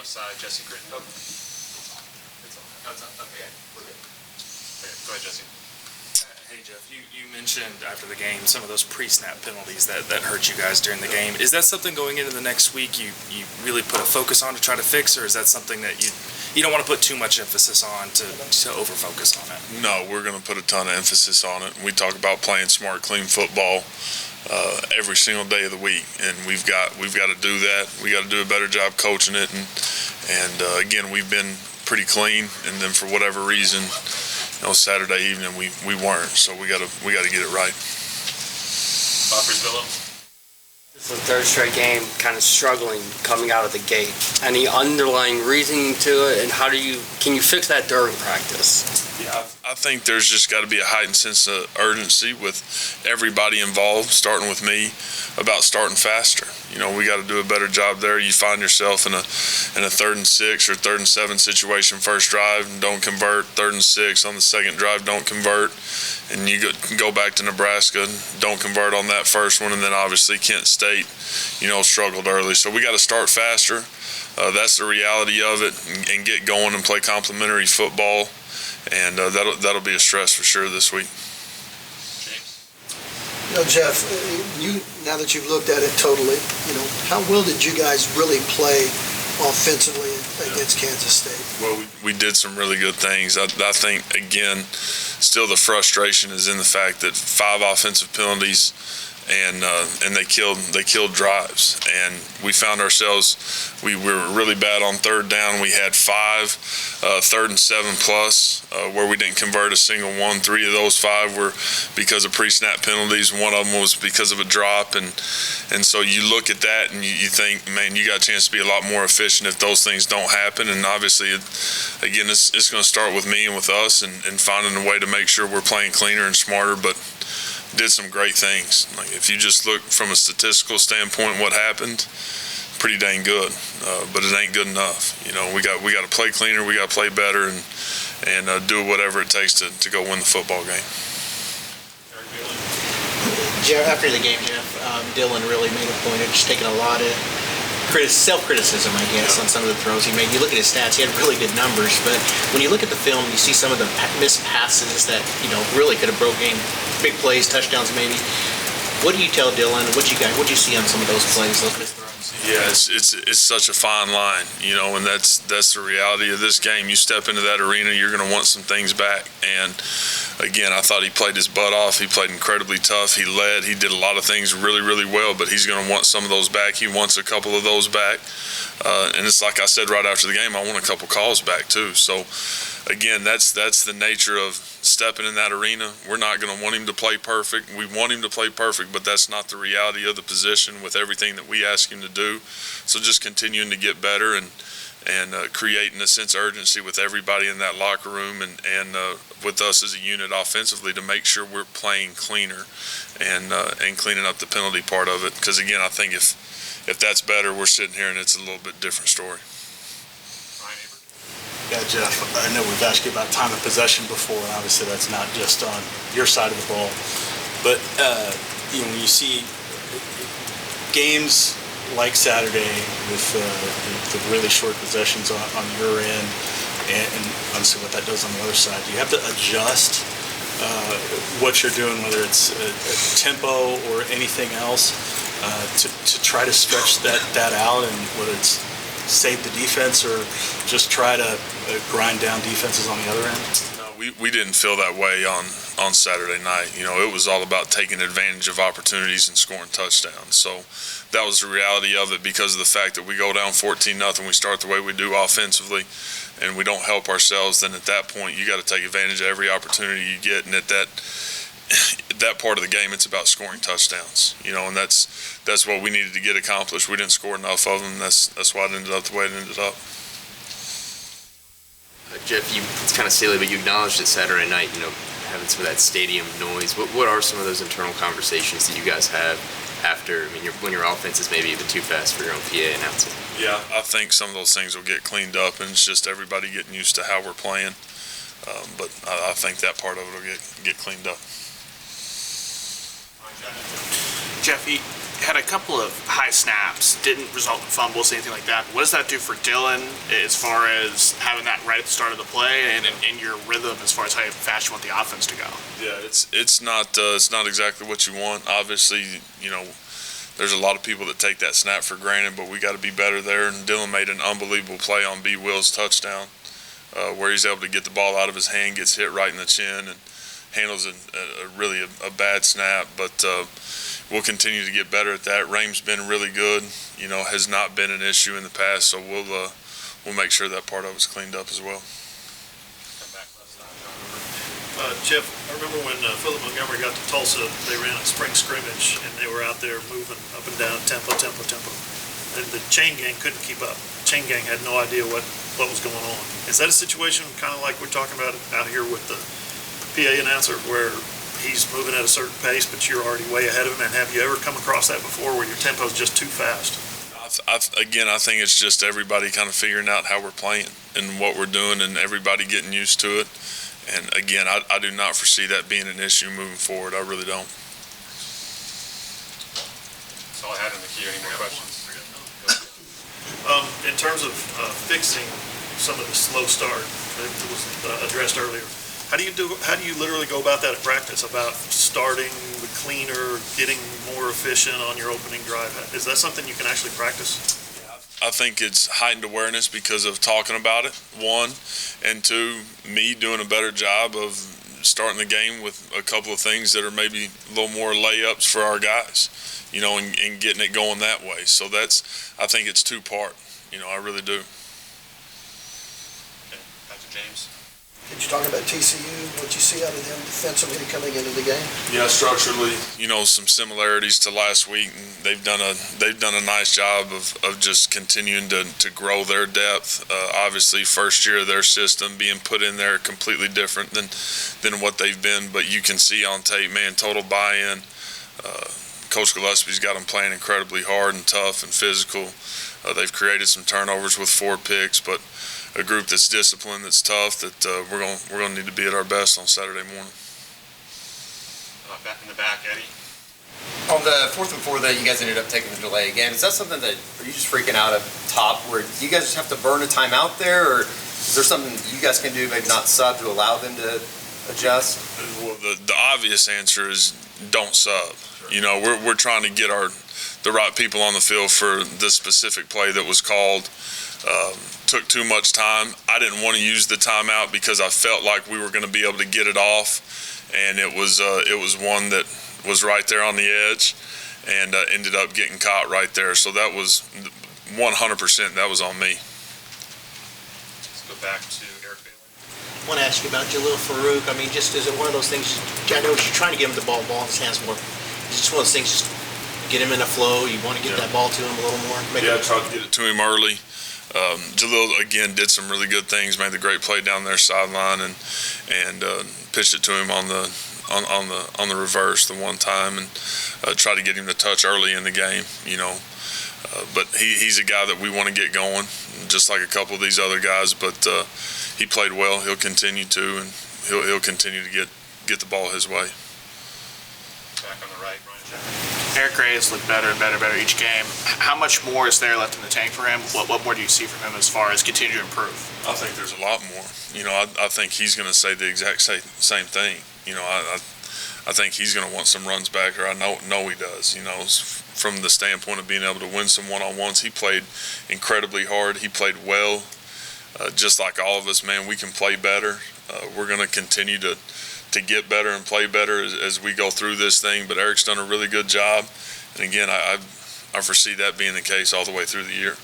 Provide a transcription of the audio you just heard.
left side, Jesse Critton. Oh, it's on. Oh, it's on. Okay, we're good. Okay, go ahead, Jesse. Hey Jeff, you mentioned after the game some of those pre-snap penalties that hurt you guys during the game. Is that something going into the next week you really put a focus on to try to fix, or is that something that you don't want to put too much emphasis on to over-focus on it? No, we're going to put a ton of emphasis on it. We talk about playing smart, clean football every single day of the week, and we've got to do that. We got to do a better job coaching it, and again, we've been pretty clean, and then for whatever reason, Saturday evening we weren't, so we got to get it right. Bob Brisbillo. This is the third straight game, kind of struggling coming out of the gate. Any underlying reasoning to it, and can you fix that during practice? Yeah, I think there's just got to be a heightened sense of urgency with everybody involved, starting with me, about starting faster. We got to do a better job there. You find yourself in a 3rd and 6 or 3rd and 7 situation first drive and don't convert. 3rd and 6 on the second drive, don't convert, and you go back to Nebraska, don't convert on that first one, and then obviously Kent State, struggled early. So we got to start faster. That's the reality of it, and get going and play complementary football, and that'll be a stress for sure this week. Jeff, now that you've looked at it totally, how well did you guys really play offensively against Kansas State? Well, we did some really good things. I think, again, still the frustration is in the fact that 5 offensive penalties, and they killed drives, and we found ourselves, we were really bad on 3rd down. We had 5 3rd and 7 plus where we didn't convert a single one. 3 of those 5 were because of pre-snap penalties. One of them was because of a drop, and so you look at that and you think, man, you got a chance to be a lot more efficient if those things don't happen. And obviously, again, it's going to start with me and with us, and finding a way to make sure we're playing cleaner and smarter, but did some great things. Like, if you just look from a statistical standpoint, what happened, pretty dang good, but it ain't good enough. We got to play cleaner, we got to play better, and do whatever it takes to go win the football game. After the game, Jeff, Dylan really made a point of just taking a lot of self-criticism, I guess, on some of the throws he made. You look at his stats, he had really good numbers, but when you look at the film, you see some of the missed passes that, really could have broke game, big plays, touchdowns maybe. What do you tell Dylan? What do you see on some of those plays, those missed throws? Yeah, it's such a fine line, and that's the reality of this game. You step into that arena, you're going to want some things back. And again, I thought he played his butt off. He played incredibly tough. He led. He did a lot of things really, really well, but he's going to want some of those back. He wants a couple of those back. And it's like I said right after the game, I want a couple calls back too. So again, that's the nature of stepping in that arena. We're not going to want him to play perfect. We want him to play perfect, but that's not the reality of the position with everything that we ask him to do. So just continuing to get better and creating a sense of urgency with everybody in that locker room and with us as a unit offensively to make sure we're playing cleaner and cleaning up the penalty part of it. Because again, I think if that's better, we're sitting here and it's a little bit different story. Yeah, Jeff, I know we've asked you about time of possession before, and obviously that's not just on your side of the ball. But when you see games like Saturday with the really short possessions on your end, and obviously what that does on the other side, do you have to adjust what you're doing, whether it's a tempo or anything else, to try to stretch that out, and whether it's save the defense or just try to grind down defenses on the other end? No, we didn't feel that way on Saturday night. It was all about taking advantage of opportunities and scoring touchdowns. So that was the reality of it, because of the fact that we go down 14-0, we start the way we do offensively, and we don't help ourselves. Then at that point, you got to take advantage of every opportunity you get, and at that part of the game, it's about scoring touchdowns, and that's what we needed to get accomplished. We didn't score enough of them. That's why it ended up the way it ended up. Jeff, it's kind of silly, but you acknowledged it Saturday night, having some of that stadium noise. What are some of those internal conversations that you guys have after, when your offense is maybe even too fast for your own PA announcing? Yeah, I think some of those things will get cleaned up, and it's just everybody getting used to how we're playing. But I think that part of it will get cleaned up. Jeff, had a couple of high snaps, didn't result in fumbles, anything like that. What does that do for Dylan as far as having that right at the start of the play and in your rhythm as far as how fast you want the offense to go? Yeah, it's not exactly what you want. Obviously, there's a lot of people that take that snap for granted, but we got to be better there. And Dylan made an unbelievable play on B. Will's touchdown, where he's able to get the ball out of his hand, gets hit right in the chin, and handles really a bad snap. But we'll continue to get better at that. Raheem's been really good. Has not been an issue in the past, so we'll make sure that part of it's cleaned up as well. Jeff, I remember when Philip Montgomery got to Tulsa, they ran a spring scrimmage, and they were out there moving up and down, tempo. And the chain gang couldn't keep up. Chain gang had no idea what was going on. Is that a situation kind of like we're talking about out here with the PA announcer, where he's moving at a certain pace, but you're already way ahead of him? And have you ever come across that before, where your tempo is just too fast? I think it's just everybody kind of figuring out how we're playing and what we're doing, and everybody getting used to it. And again, I do not foresee that being an issue moving forward. I really don't. That's all I had in the queue. Any more questions? In terms of fixing some of the slow start that was addressed earlier, how do you literally go about that in practice, about starting with cleaner, getting more efficient on your opening drive? Is that something you can actually practice? I think it's heightened awareness because of talking about it, one, and two, me doing a better job of starting the game with a couple of things that are maybe a little more layups for our guys, and getting it going that way. So I think it's two-part, I really do. Okay, back to James. Did you talk about TCU, what you see out of them defensively coming into the game? Yeah, structurally, some similarities to last week, and they've done a nice job of just continuing to grow their depth. Obviously, first year of their system being put in there completely different than what they've been, but you can see on tape, man, total buy-in. Coach Gillespie's got them playing incredibly hard and tough and physical. They've created some turnovers with 4 picks, but a group that's disciplined, that's tough, that we're going to need to be at our best on Saturday morning. Back in the back, Eddie. On the 4th and 4 that you guys ended up taking the delay again, is that something that, are you just freaking out up top, where you guys just have to burn a timeout there, or is there something you guys can do, maybe not sub, to allow them to adjust? Well, the obvious answer is don't sub. We're trying to get the right people on the field for the specific play that was called. Took too much time. I didn't want to use the timeout because I felt like we were going to be able to get it off, and it was one that was right there on the edge, and ended up getting caught right there. So that was 100%. That was on me. Let's go back to Eric Bailey. I want to ask you about Jalil Farouk. I mean, just is it one of those things? I know you're trying to get him the ball in his hands more. It's just one of those things. Just get him in a flow. You want to get that ball to him a little more. I tried to get it to him early. Jalil again did some really good things, made the great play down their sideline, and pitched it to him on the reverse the one time, and tried to get him to touch early in the game. But he's a guy that we want to get going, just like a couple of these other guys. But he played well. He'll continue to, and he'll continue to get the ball his way. Back on the right, Ryan Jackson. Eric Gray has looked better and better each game. How much more is there left in the tank for him? What more do you see from him as far as continue to improve? I think there's a lot more. I think he's going to say the exact same thing. I think he's going to want some runs back, or I know he does. From the standpoint of being able to win some one-on-ones, he played incredibly hard. He played well. Just like all of us, man, we can play better. We're going to continue to get better and play better as we go through this thing. But Eric's done a really good job. And again, I foresee that being the case all the way through the year.